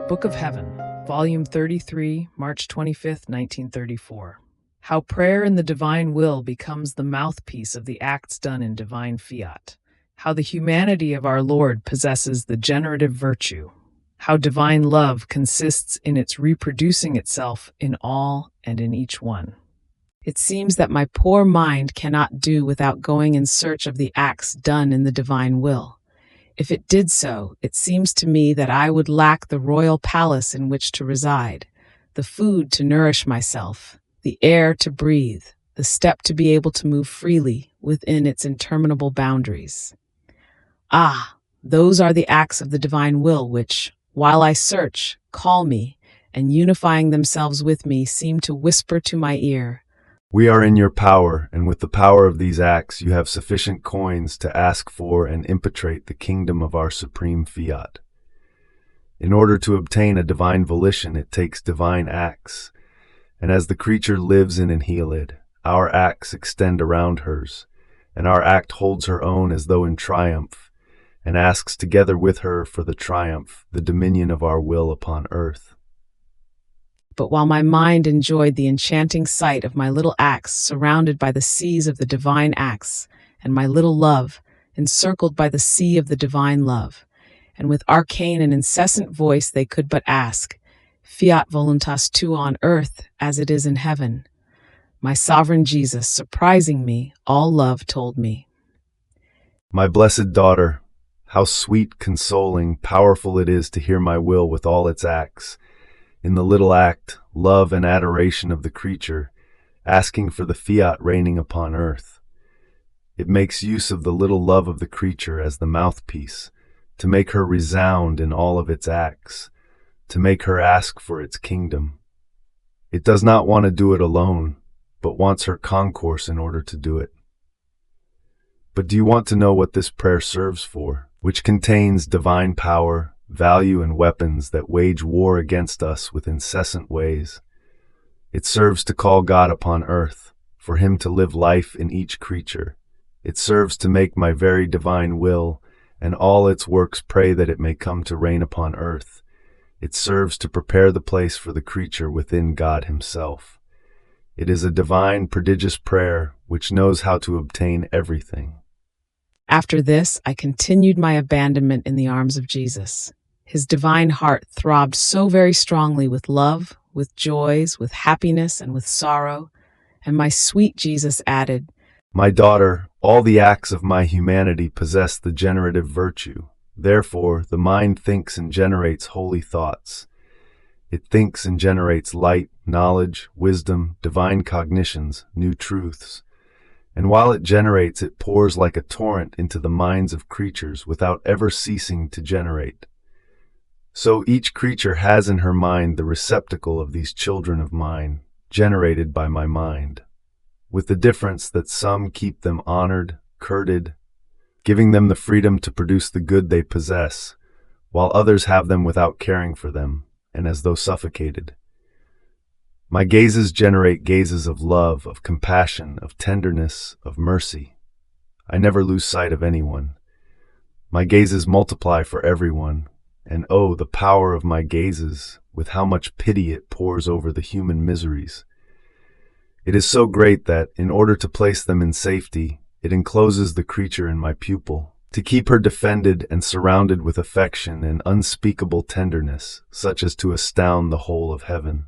Book of Heaven, Volume 33, March 25th, 1934. How prayer in the divine will becomes the mouthpiece of the acts done in divine fiat. How the humanity of our Lord possesses the generative virtue. How divine love consists in its reproducing itself in all and in each one. It seems that my poor mind cannot do without going in search of the acts done in the divine will. If it did so, it seems to me that I would lack the royal palace in which to reside, the food to nourish myself, the air to breathe, the step to be able to move freely within its interminable boundaries. Ah, those are the acts of the divine will which, while I search, call me, and unifying themselves with me, seem to whisper to my ear, "We are in your power, and with the power of these acts you have sufficient coins to ask for and impetrate the kingdom of our supreme fiat." In order to obtain a divine volition, it takes divine acts, and as the creature lives in and healed, our acts extend around hers, and our act holds her own as though in triumph, and asks together with her for the triumph, the dominion of our will upon earth. But while my mind enjoyed the enchanting sight of my little acts surrounded by the seas of the divine acts, and my little love encircled by the sea of the divine love, and with arcane and incessant voice they could but ask, "Fiat voluntas tua on earth as it is in heaven," my sovereign Jesus, surprising me, all love told me, "My blessed daughter, how sweet, consoling, powerful it is to hear my will with all its acts, in the little act, love and adoration of the creature, asking for the fiat reigning upon earth. It makes use of the little love of the creature as the mouthpiece, to make her resound in all of its acts, to make her ask for its kingdom. It does not want to do it alone, but wants her concourse in order to do it. But do you want to know what this prayer serves for, which contains divine power, value, and weapons that wage war against us with incessant ways? It serves to call God upon earth, for him to live life in each creature. It serves to make my very divine will and all its works pray that it may come to reign upon earth. It serves to prepare the place for the creature within God himself. It is a divine, prodigious prayer which knows how to obtain everything. After this, I continued my abandonment in the arms of Jesus. His divine heart throbbed so very strongly with love, with joys, with happiness, and with sorrow. And my sweet Jesus added, "My daughter, all the acts of my humanity possess the generative virtue. Therefore, the mind thinks and generates holy thoughts. It thinks and generates light, knowledge, wisdom, divine cognitions, new truths. And while it generates, it pours like a torrent into the minds of creatures without ever ceasing to generate. So each creature has in her mind the receptacle of these children of mine, generated by my mind, with the difference that some keep them honored, courted, giving them the freedom to produce the good they possess, while others have them without caring for them, and as though suffocated. My gazes generate gazes of love, of compassion, of tenderness, of mercy. I never lose sight of anyone. My gazes multiply for everyone, and oh, the power of my gazes, with how much pity it pours over the human miseries. It is so great that, in order to place them in safety, it encloses the creature in my pupil, to keep her defended and surrounded with affection and unspeakable tenderness, such as to astound the whole of heaven.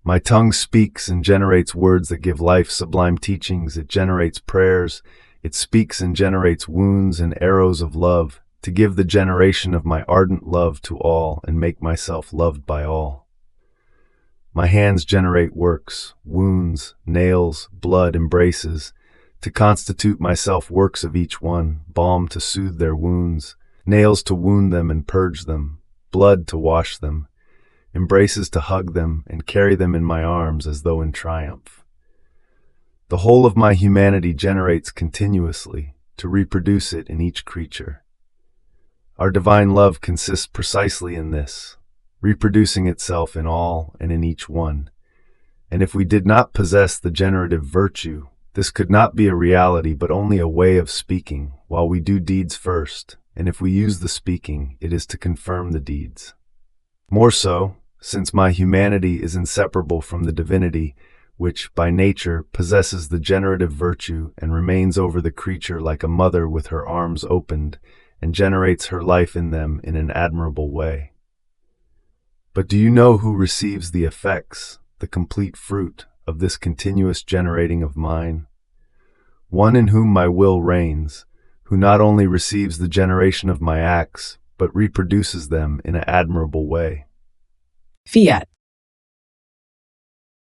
My tongue speaks and generates words that give life sublime teachings. It generates prayers. It speaks and generates wounds and arrows of love, to give the generation of my ardent love to all and make myself loved by all. My hands generate works, wounds, nails, blood, embraces, to constitute myself works of each one, balm to soothe their wounds, nails to wound them and purge them, blood to wash them, embraces to hug them and carry them in my arms as though in triumph. The whole of my humanity generates continuously, to reproduce it in each creature. Our divine love consists precisely in this, reproducing itself in all and in each one. And if we did not possess the generative virtue, this could not be a reality but only a way of speaking, while we do deeds first, and if we use the speaking, it is to confirm the deeds. More so, since my humanity is inseparable from the divinity, which, by nature, possesses the generative virtue and remains over the creature like a mother with her arms opened, and generates her life in them in an admirable way. But do you know who receives the effects, the complete fruit, of this continuous generating of mine? One in whom my will reigns, who not only receives the generation of my acts, but reproduces them in an admirable way. Fiat.